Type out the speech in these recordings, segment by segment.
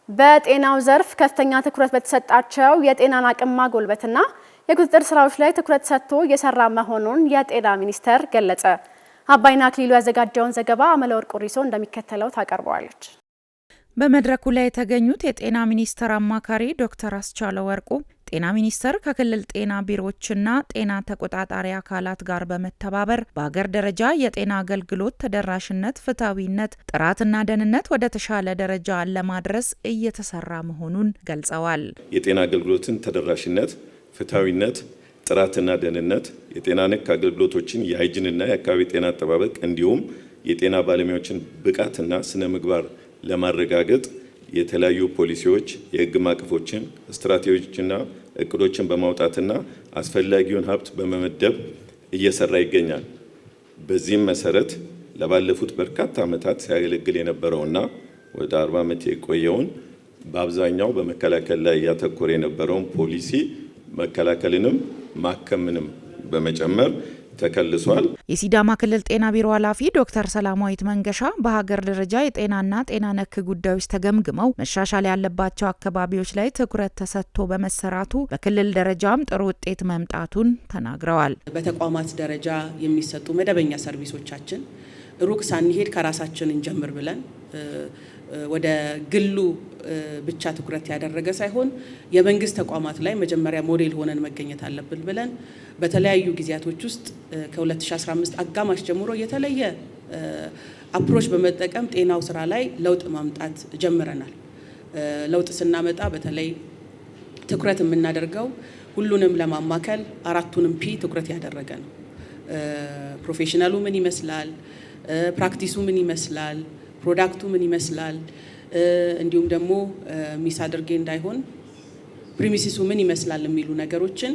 በጤናው ዘርፍ ከፍተኛ ትኩረት በተሰጣቸው የጤናን አቅም ማጎልበትና የቁጥጥር ስራዎች ላይ ትኩረት ሰጥቶ እየሰራ መሆኑን የጤና ሚኒስቴር ገለጸ። አባይና አክሊሉ ያዘጋጀውን ዘገባ አመለወርቅ ሪሶ እንደሚከተለው ታቀርበዋለች። በመድረኩ ላይ የተገኙት የጤና ሚኒስቴር አማካሪ ዶክተር አስቻለው ወርቁ ጤና ሚኒስቴር ከክልል ጤና ቢሮዎችና ጤና ተቆጣጣሪ አካላት ጋር በመተባበር በሀገር ደረጃ የጤና አገልግሎት ተደራሽነት፣ ፍትሐዊነት፣ ጥራትና ደህንነት ወደ ተሻለ ደረጃ ለማድረስ እየተሰራ መሆኑን ገልጸዋል። የጤና አገልግሎትን ተደራሽነት፣ ፍትሐዊነት፣ ጥራትና ደህንነት፣ የጤና ነክ አገልግሎቶችን የሃይጂንና የአካባቢ ጤና አጠባበቅ እንዲሁም የጤና ባለሙያዎችን ብቃትና ስነ ምግባር ለማረጋገጥ የተለያዩ ፖሊሲዎች፣ የህግ ማዕቀፎችን፣ ስትራቴጂዎችና እቅዶችን በማውጣትና አስፈላጊውን ሀብት በመመደብ እየሰራ ይገኛል። በዚህም መሰረት ለባለፉት በርካታ ዓመታት ሲያገለግል የነበረውና ወደ 40 ዓመት የቆየውን በአብዛኛው በመከላከል ላይ ያተኮረ የነበረውን ፖሊሲ መከላከልንም ማከምንም በመጨመር ተከልሷል። የሲዳማ ክልል ጤና ቢሮ ኃላፊ ዶክተር ሰላማዊት መንገሻ በሀገር ደረጃ የጤናና ጤና ነክ ጉዳዮች ተገምግመው መሻሻል ያለባቸው አካባቢዎች ላይ ትኩረት ተሰጥቶ በመሰራቱ በክልል ደረጃም ጥሩ ውጤት መምጣቱን ተናግረዋል። በተቋማት ደረጃ የሚሰጡ መደበኛ ሰርቪሶቻችን ሩቅ ሳንሄድ ከራሳችን እንጀምር ብለን ወደ ግሉ ብቻ ትኩረት ያደረገ ሳይሆን የመንግስት ተቋማት ላይ መጀመሪያ ሞዴል ሆነን መገኘት አለብን ብለን በተለያዩ ጊዜያቶች ውስጥ ከ2015 አጋማሽ ጀምሮ የተለየ አፕሮች በመጠቀም ጤናው ስራ ላይ ለውጥ ማምጣት ጀምረናል። ለውጥ ስናመጣ በተለይ ትኩረት የምናደርገው ሁሉንም ለማማከል አራቱንም ፒ ትኩረት ያደረገ ነው። ፕሮፌሽናሉ ምን ይመስላል፣ ፕራክቲሱ ምን ይመስላል፣ ፕሮዳክቱ ምን ይመስላል፣ እንዲሁም ደግሞ ሚስ አድርጌ እንዳይሆን ፕሪሚሲሱ ምን ይመስላል የሚሉ ነገሮችን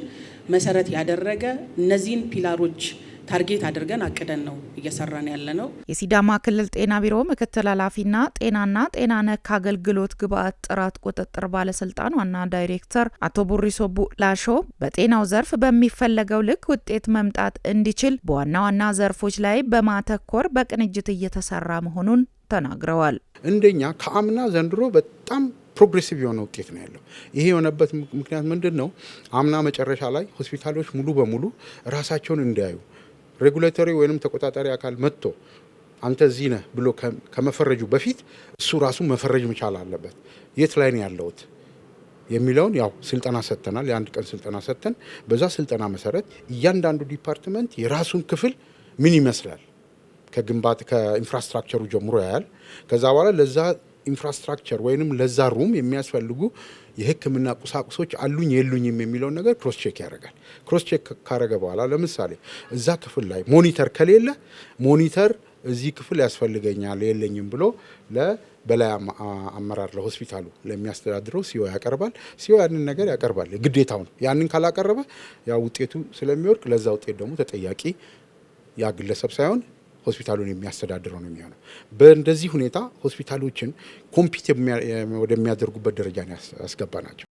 መሰረት ያደረገ እነዚህን ፒላሮች ታርጌት አድርገን አቅደን ነው እየሰራን ያለነው። የሲዳማ ክልል ጤና ቢሮ ምክትል ኃላፊና ጤናና ጤና ነክ አገልግሎት ግብአት ጥራት ቁጥጥር ባለስልጣን ዋና ዳይሬክተር አቶ ቡሪሶ ቡላሾ በጤናው ዘርፍ በሚፈለገው ልክ ውጤት መምጣት እንዲችል በዋና ዋና ዘርፎች ላይ በማተኮር በቅንጅት እየተሰራ መሆኑን ተናግረዋል። እንደኛ ከአምና ዘንድሮ በጣም ፕሮግሬሲቭ የሆነ ውጤት ነው ያለው። ይሄ የሆነበት ምክንያት ምንድነው? አምና መጨረሻ ላይ ሆስፒታሎች ሙሉ በሙሉ ራሳቸውን እንዲያዩ ሬጉሌተሪ ወይንም ተቆጣጣሪ አካል መጥቶ አንተ እዚህ ነህ ብሎ ከመፈረጁ በፊት እሱ ራሱ መፈረጅ መቻል አለበት። የት ላይ ነው ያለውት የሚለውን ያው ስልጠና ሰጥተናል። የአንድ ቀን ስልጠና ሰጥተን በዛ ስልጠና መሰረት እያንዳንዱ ዲፓርትመንት የራሱን ክፍል ምን ይመስላል ከኢንፍራስትራክቸሩ ጀምሮ ያያል። ከዛ በኋላ ለዛ ኢንፍራስትራክቸር ወይንም ለዛ ሩም የሚያስፈልጉ የሕክምና ቁሳቁሶች አሉኝ የሉኝም የሚለውን ነገር ክሮስ ቼክ ያደርጋል። ክሮስ ቼክ ካረገ በኋላ ለምሳሌ እዛ ክፍል ላይ ሞኒተር ከሌለ ሞኒተር እዚህ ክፍል ያስፈልገኛል የለኝም ብሎ ለበላይ አመራር ለሆስፒታሉ ለሚያስተዳድረው ሲኦ ያቀርባል። ሲኦ ያንን ነገር ያቀርባል፣ ግዴታው ነው። ያንን ካላቀረበ ያው ውጤቱ ስለሚወድቅ ለዛ ውጤት ደግሞ ተጠያቂ ያ ግለሰብ ሳይሆን ሆስፒታሉን የሚያስተዳድረው ነው የሚሆነው። በእንደዚህ ሁኔታ ሆስፒታሎችን ኮምፒት ወደሚያደርጉበት ደረጃ ያስገባናቸው።